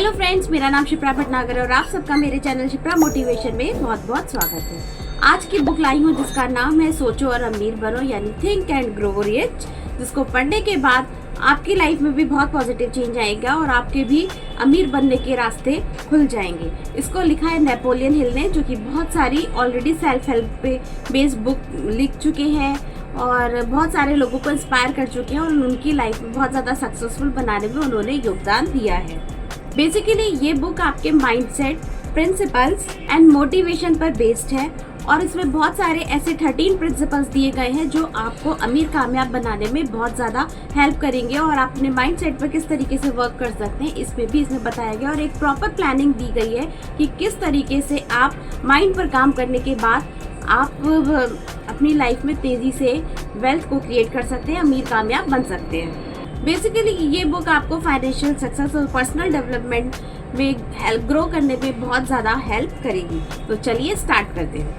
Hello friends, मेरा नाम शिप्रा भटनागर और आप सबका मेरे चैनल शिप्रा मोटिवेशन में बहुत बहुत स्वागत है। आज की बुक लाई हूँ जिसका नाम है सोचो और अमीर बनो, यानी थिंक एंड ग्रो रिच, जिसको पढ़ने के बाद आपकी लाइफ में भी बहुत पॉजिटिव चेंज आएगा और आपके भी अमीर बनने के रास्ते खुल जाएंगे। इसको लिखा है नेपोलियन हिल ने, जो कि बहुत सारी ऑलरेडी सेल्फ हेल्प पे बेस्ड बुक लिख चुके हैं और बहुत सारे लोगों को इंस्पायर कर चुके हैं और उनकी लाइफ में बहुत ज़्यादा सक्सेसफुल बनाने में उन्होंने योगदान दिया है। बेसिकली ये बुक आपके माइंडसेट, प्रिंसिपल्स एंड मोटिवेशन पर बेस्ड है और इसमें बहुत सारे ऐसे 13 प्रिंसिपल्स दिए गए हैं जो आपको अमीर कामयाब बनाने में बहुत ज़्यादा हेल्प करेंगे और आप अपने माइंडसेट पर किस तरीके से वर्क कर सकते हैं इसमें बताया गया और एक प्रॉपर प्लानिंग दी गई है कि किस तरीके से आप माइंड पर काम करने के बाद आप अपनी लाइफ में तेज़ी से वेल्थ को क्रिएट कर सकते हैं, अमीर कामयाब बन सकते हैं। बेसिकली ये बुक आपको फाइनेंशियल सक्सेस और पर्सनल डेवलपमेंट में हेल्प ग्रो करने में बहुत ज़्यादा हेल्प करेगी। तो चलिए स्टार्ट करते हैं।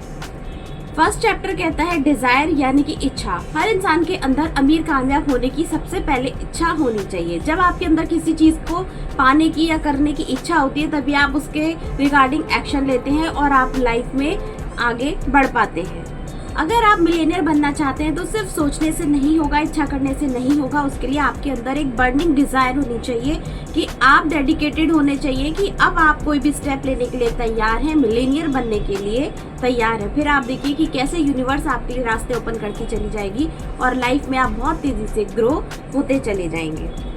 फर्स्ट चैप्टर कहता है डिजायर, यानी कि इच्छा। हर इंसान के अंदर अमीर कामयाब होने की सबसे पहले इच्छा होनी चाहिए। जब आपके अंदर किसी चीज़ को पाने की या करने की इच्छा होती है तभी आप उसके रिगार्डिंग एक्शन लेते हैं और आप लाइफ में आगे बढ़ पाते हैं। अगर आप मिलियनियर बनना चाहते हैं तो सिर्फ सोचने से नहीं होगा, इच्छा करने से नहीं होगा। उसके लिए आपके अंदर एक बर्निंग डिजायर होनी चाहिए कि आप डेडिकेटेड होने चाहिए कि अब आप कोई भी स्टेप लेने के लिए तैयार हैं, मिलियनियर बनने के लिए तैयार है। फिर आप देखिए कि कैसे यूनिवर्स आपके लिए रास्ते ओपन करती चली जाएगी और लाइफ में आप बहुत तेजी से ग्रो होते चले जाएंगे।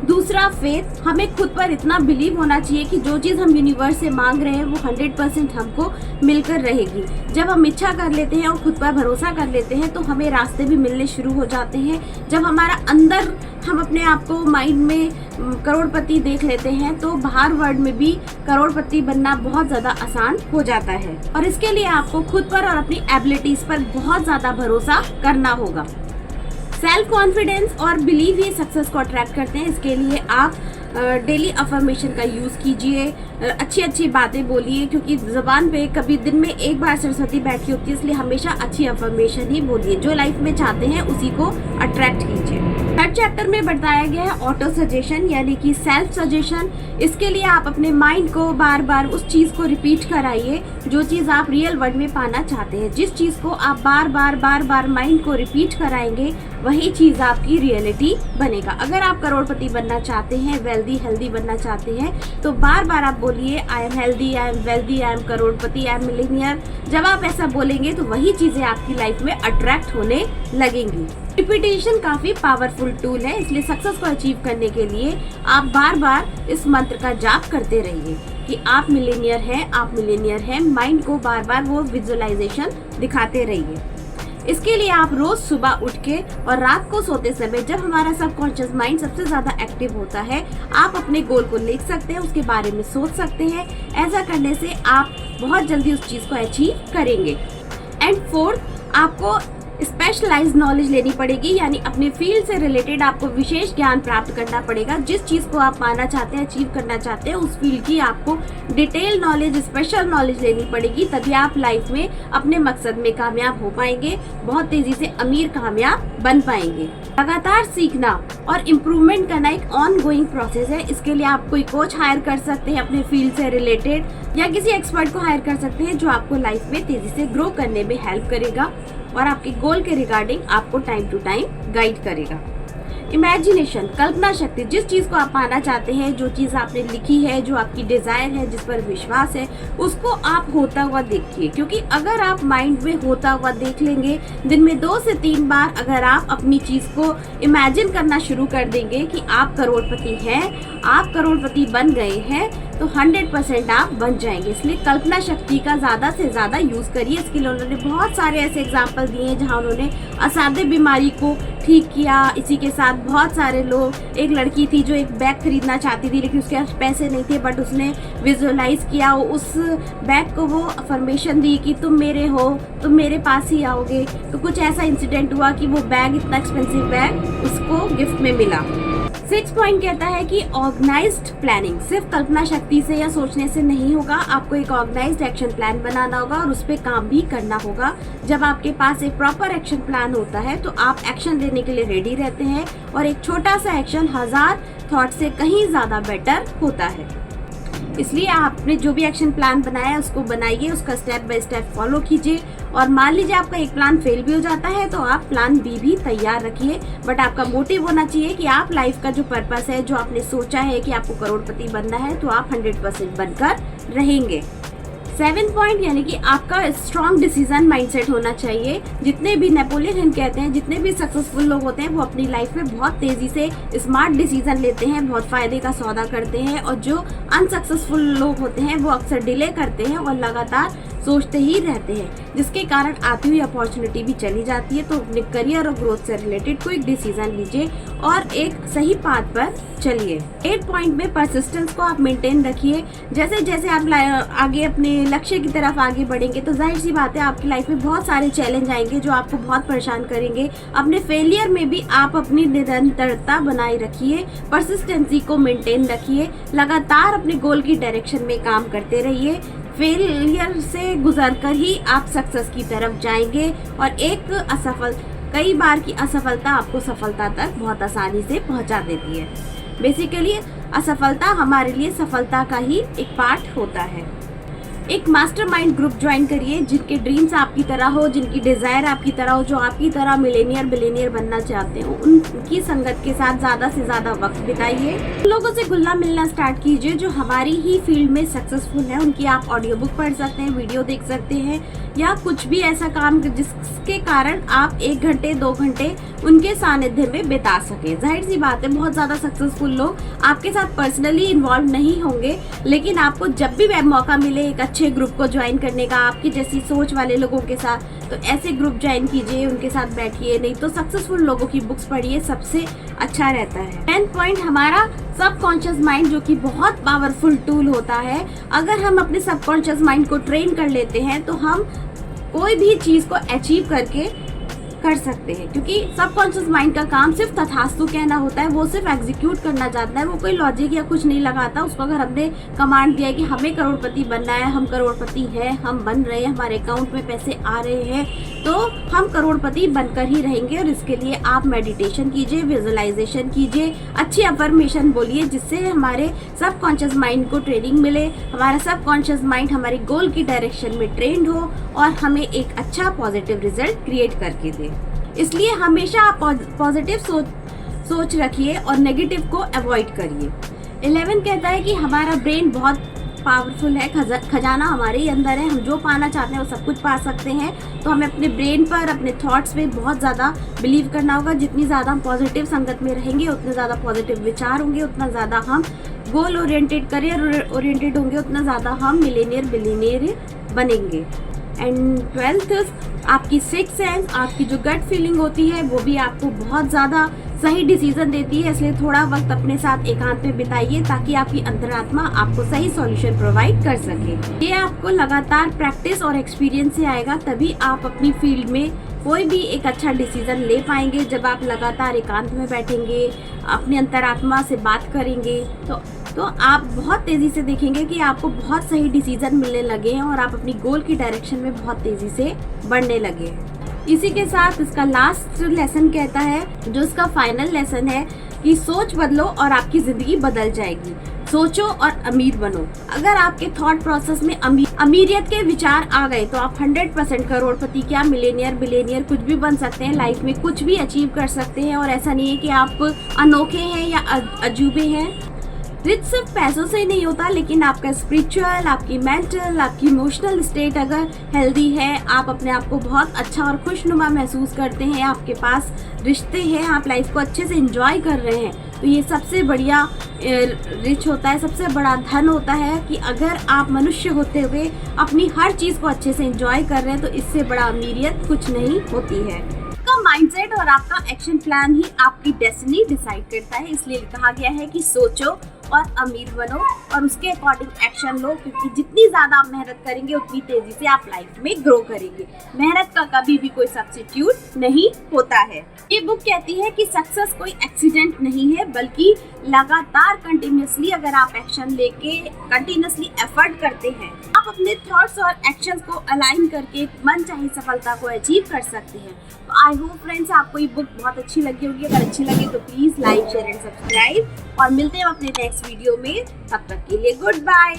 दूसरा, फेथ। हमें खुद पर इतना बिलीव होना चाहिए कि जो चीज़ हम यूनिवर्स से मांग रहे हैं वो 100% हमको मिलकर रहेगी। जब हम इच्छा कर लेते हैं और खुद पर भरोसा कर लेते हैं तो हमें रास्ते भी मिलने शुरू हो जाते हैं। जब हमारा अंदर हम अपने आप को माइंड में करोड़पति देख लेते हैं तो बाहर वर्ल्ड में भी करोड़पति बनना बहुत ज़्यादा आसान हो जाता है। और इसके लिए आपको खुद पर और अपनी एबिलिटीज़ पर बहुत ज़्यादा भरोसा करना होगा। सेल्फ कॉन्फिडेंस और बिलीव ही सक्सेस को अट्रैक्ट करते हैं। इसके लिए आप डेली अफर्मेशन का यूज़ कीजिए, अच्छी अच्छी बातें बोलिए, क्योंकि ज़बान पे कभी दिन में एक बार सरस्वती बैठी होती है, इसलिए हमेशा अच्छी अफर्मेशन ही बोलिए। जो लाइफ में चाहते हैं उसी को अट्रैक्ट कीजिए। थर्ड चैप्टर में बताया गया है ऑटो सजेशन, यानी कि सेल्फ सजेशन। इसके लिए आप अपने माइंड को बार बार उस चीज़ को रिपीट कराइए जो चीज़ आप रियल वर्ल्ड में पाना चाहते हैं। जिस चीज़ को आप बार बार माइंड को रिपीट कराएंगे वही चीज़ आपकी रियलिटी बनेगा। अगर आप करोड़पति बनना चाहते हैं, हेल्दी बनना चाहते हैं तो बार बार आप बोलिए I am healthy, I am wealthy, I am Crorepati, I am millionaire. जब आप ऐसा बोलेंगे तो वही चीज़ें आपकी लाइफ में अट्रैक्ट होने लगेंगी। रिपीटेशन काफ़ी पावरफुल टूल है, इसलिए सक्सेस को अचीव करने के लिए आप बार बार इस मंत्र का जाप करते रहिए कि आप मिलियनियर हैं, आप मिलियनियर हैं। माइंड को बार बार वो विजुअलाइजेशन दिखाते रहिए। इसके लिए आप रोज सुबह उठ के और रात को सोते समय, जब हमारा सबकॉन्शियस माइंड सबसे ज़्यादा एक्टिव होता है, आप अपने गोल को लिख सकते हैं, उसके बारे में सोच सकते हैं। ऐसा करने से आप बहुत जल्दी उस चीज़ को अचीव करेंगे। एंड फोर्थ, आपको स्पेशलाइज्ड नॉलेज लेनी पड़ेगी, यानी अपने फील्ड से रिलेटेड आपको विशेष ज्ञान प्राप्त करना पड़ेगा। जिस चीज़ को आप पाना चाहते हैं, अचीव करना चाहते हैं, उस फील्ड की आपको डिटेल नॉलेज, स्पेशल नॉलेज लेनी पड़ेगी। तभी आप लाइफ में अपने मकसद में कामयाब हो पाएंगे, बहुत तेज़ी से अमीर कामयाब बन पाएंगे। लगातार सीखना और इम्प्रूवमेंट करना एक ऑन गोइंग प्रोसेस है। इसके लिए आप कोई कोच हायर कर सकते हैं अपने फील्ड से रिलेटेड, या किसी एक्सपर्ट को हायर कर सकते हैं जो आपको लाइफ में तेज़ी से ग्रो करने में हेल्प करेगा और आपके गोल के रिगार्डिंग आपको टाइम टू टाइम गाइड करेगा। इमेजिनेशन, कल्पना शक्ति। जिस चीज़ को आप पाना चाहते हैं, जो चीज़ आपने लिखी है, जो आपकी डिज़ायर है, जिस पर विश्वास है, उसको आप होता हुआ देखिए। क्योंकि अगर आप माइंड में होता हुआ देख लेंगे, दिन में 2 से 3 बार अगर आप अपनी चीज़ को इमेजिन करना शुरू कर देंगे कि आप करोड़पति हैं, आप करोड़पति बन गए हैं, तो 100% आप बन जाएंगे। इसलिए कल्पना शक्ति का ज़्यादा से ज़्यादा यूज़ करिए। इसके लिए उन्होंने बहुत सारे ऐसे एग्जाम्पल दिए हैं जहाँ उन्होंने असाध्य बीमारी को ठीक किया। इसी के साथ बहुत सारे लोग, एक लड़की थी जो एक बैग खरीदना चाहती थी लेकिन उसके पास पैसे नहीं थे, बट उसने विजुअलाइज किया, उस बैग को वो अफर्मेशन दी कि तुम मेरे हो, तुम मेरे पास ही आओगे। तो कुछ ऐसा इंसिडेंट हुआ कि वो बैग, इतना एक्सपेंसिव बैग, उसको गिफ्ट में मिला। 6 पॉइंट कहता है कि ऑर्गेनाइज्ड प्लानिंग सिर्फ कल्पना शक्ति से या सोचने से नहीं होगा। आपको एक ऑर्गेनाइज्ड एक्शन प्लान बनाना होगा और उस पर काम भी करना होगा। जब आपके पास एक प्रॉपर एक्शन प्लान होता है तो आप एक्शन लेने के लिए रेडी रहते हैं और एक छोटा सा एक्शन 1000 थॉट से कहीं ज़्यादा बेटर होता है। इसलिए आपने जो भी एक्शन प्लान बनाया है उसको बनाइए, उसका स्टेप बाय स्टेप फॉलो कीजिए। और मान लीजिए आपका एक प्लान फेल भी हो जाता है तो आप प्लान बी भी तैयार रखिए, बट आपका मोटिव होना चाहिए कि आप लाइफ का जो पर्पस है, जो आपने सोचा है कि आपको करोड़पति बनना है, तो आप 100% बनकर रहेंगे। 7 पॉइंट यानी कि आपका स्ट्रॉन्ग डिसीजन माइंडसेट होना चाहिए। जितने भी नेपोलियन हिल कहते हैं, जितने भी सक्सेसफुल लोग होते हैं वो अपनी लाइफ में बहुत तेजी से स्मार्ट डिसीजन लेते हैं, बहुत फायदे का सौदा करते हैं। और जो अनसक्सेसफुल लोग होते हैं वो अक्सर डिले करते हैं और लगातार सोचते ही रहते हैं, जिसके कारण आती हुई अपॉर्चुनिटी भी चली जाती है। तो अपने करियर और ग्रोथ से रिलेटेड कोई डिसीजन लीजिए और एक सही पाथ पर चलिए। 8 पॉइंट में परसिस्टेंस को आप मेंटेन रखिए। जैसे जैसे आप आगे अपने लक्ष्य की तरफ आगे बढ़ेंगे तो जाहिर सी बात है आपकी लाइफ में बहुत सारे चैलेंज आएंगे जो आपको बहुत परेशान करेंगे। अपने फेलियर में भी आप अपनी निरंतरता बनाए रखिए, परसिस्टेंसी को मेंटेन रखिए, लगातार अपने गोल की डायरेक्शन में काम करते रहिए। फेलियर से गुजरकर ही आप सक्सेस की तरफ जाएंगे और कई बार की असफलता आपको सफलता तक बहुत आसानी से पहुंचा देती है। बेसिकली असफलता हमारे लिए सफलता का ही एक पार्ट होता है। एक मास्टरमाइंड ग्रुप ज्वाइन करिए जिनके ड्रीम्स आपकी तरह हो, जिनकी डिजायर आपकी तरह हो, जो आपकी तरह मिलेनियर बिलेनियर बनना चाहते हो। उनकी संगत के साथ ज्यादा से ज्यादा वक्त बिताइए। लोगों से घुलना मिलना स्टार्ट कीजिए जो हमारी ही फील्ड में सक्सेसफुल है। उनकी आप ऑडियो बुक पढ़ सकते हैं, वीडियो देख सकते हैं, या कुछ भी ऐसा काम जिसके कारण आप 1 घंटे 2 घंटे उनके सानिध्य में बिता सके। जाहिर सी बात है बहुत ज्यादा सक्सेसफुल लोग आपके साथ पर्सनली इन्वॉल्व नहीं होंगे, लेकिन आपको जब भी मौका मिले एक अच्छे ग्रुप को ज्वाइन करने का आपकी जैसी सोच वाले लोगों के साथ, तो ऐसे ग्रुप ज्वाइन कीजिए, उनके साथ बैठिए। नहीं तो सक्सेसफुल लोगों की बुक्स पढ़िए, सबसे अच्छा रहता है। 10 पॉइंट हमारा सबकॉन्शियस माइंड, जो कि बहुत पावरफुल टूल होता है। अगर हम अपने सबकॉन्शियस माइंड को ट्रेन कर लेते हैं तो हम कोई भी चीज को अचीव करके कर सकते हैं, क्योंकि सबकॉन्शियस माइंड का काम सिर्फ तथास्तु कहना होता है। वो सिर्फ एग्जीक्यूट करना चाहता है, वो कोई लॉजिक या कुछ नहीं लगाता। उसको अगर हमने कमांड दिया है कि हमें करोड़पति बनना है, हम करोड़पति हैं, हम बन रहे हैं, हमारे अकाउंट में पैसे आ रहे हैं, तो हम करोड़पति बनकर ही रहेंगे। और इसके लिए आप मेडिटेशन कीजिए, विजुअलाइजेशन कीजिए, अच्छी अफर्मेशन बोलिए, जिससे हमारे सबकॉन्शियस माइंड को ट्रेनिंग मिले, हमारा सबकॉन्शियस माइंड हमारे गोल की डायरेक्शन में ट्रेंड हो और हमें एक अच्छा पॉजिटिव रिजल्ट क्रिएट करके दे। इसलिए हमेशा आप पॉजिटिव सोच रखिए और नेगेटिव को अवॉइड करिए। 11 कहता है कि हमारा ब्रेन बहुत पावरफुल है, खजाना हमारे ही अंदर है, हम जो पाना चाहते हैं वो सब कुछ पा सकते हैं। तो हमें अपने ब्रेन पर, अपने थॉट्स पे बहुत ज़्यादा बिलीव करना होगा। जितनी ज़्यादा हम पॉजिटिव संगत में रहेंगे, उतने ज़्यादा पॉजिटिव विचार होंगे, उतना ज़्यादा हम गोल ओरिएंटेड, करियर ओरिएंटेड होंगे, उतना ज़्यादा हम मिलेनियर बिलियनियर बनेंगे। एंड 12th, आपकी सिक्स सेंस, आपकी जो गट फीलिंग होती है वो भी आपको बहुत ज़्यादा सही डिसीजन देती है। इसलिए थोड़ा वक्त अपने साथ एकांत में बिताइए ताकि आपकी अंतरात्मा आपको सही सॉल्यूशन प्रोवाइड कर सके। ये आपको लगातार प्रैक्टिस और एक्सपीरियंस से आएगा, तभी आप अपनी फील्ड में कोई भी एक अच्छा डिसीजन ले पाएंगे। जब आप लगातार एकांत में बैठेंगे, अपनी अंतरात्मा से बात करेंगे, तो आप बहुत तेज़ी से देखेंगे कि आपको बहुत सही डिसीजन मिलने लगे हैं और आप अपनी गोल की डायरेक्शन में बहुत तेज़ी से बढ़ने लगे हैं। इसी के साथ इसका लास्ट लेसन कहता है, जो इसका फाइनल लेसन है, कि सोच बदलो और आपकी ज़िंदगी बदल जाएगी। सोचो और अमीर बनो। अगर आपके थॉट प्रोसेस में अमीरियत के विचार आ गए तो आप 100% करोड़पति, क्या मिलेनियर बिलेनियर कुछ भी बन सकते हैं, लाइफ में कुछ भी अचीव कर सकते हैं। और ऐसा नहीं है कि आप अनोखे हैं या अजूबे हैं। रिच सिर्फ पैसों से ही नहीं होता, लेकिन आपका स्पिरिचुअल, आपकी मेंटल, आपकी इमोशनल स्टेट अगर हेल्दी है, आप अपने आप को बहुत अच्छा और खुशनुमा महसूस करते हैं, आपके पास रिश्ते हैं, आप लाइफ को अच्छे से एंजॉय कर रहे हैं, तो ये सबसे बढ़िया रिच होता है, सबसे बड़ा धन होता है। कि अगर आप मनुष्य होते हुए अपनी हर चीज़ को अच्छे से एंजॉय कर रहे हैं तो इससे बड़ा अमीरियत कुछ नहीं होती है। आपका माइंडसेट और आपका एक्शन प्लान ही आपकी डेस्टिनी डिसाइड करता है। इसलिए कहा गया है कि सोचो और अमीर बनो और उसके अकॉर्डिंग एक्शन लो, क्योंकि जितनी ज़्यादा आप मेहनत करेंगे उतनी तेज़ी से आप लाइफ में ग्रो करेंगे। मेहनत का कभी भी कोई सब्स्टिट्यूट नहीं होता है। ये बुक कहती है कि सक्सेस कोई एक्सीडेंट नहीं है, बल्कि लगातार कंटिन्यूसली अगर आप एक्शन लेके कंटिन्यूसली एफर्ट करते हैं, आप अपने थॉट्स और एक्शंस को अलाइन करके मनचाही सफलता को अचीव कर सकते हैं। तो आई होप फ्रेंड्स आपको ये बुक बहुत अच्छी लगी होगी। अगर अच्छी लगी तो please like, share and subscribe, और मिलते हैं अपने नेक्स्ट नेक्स्ट वीडियो में। तब तक के लिए गुड बाय।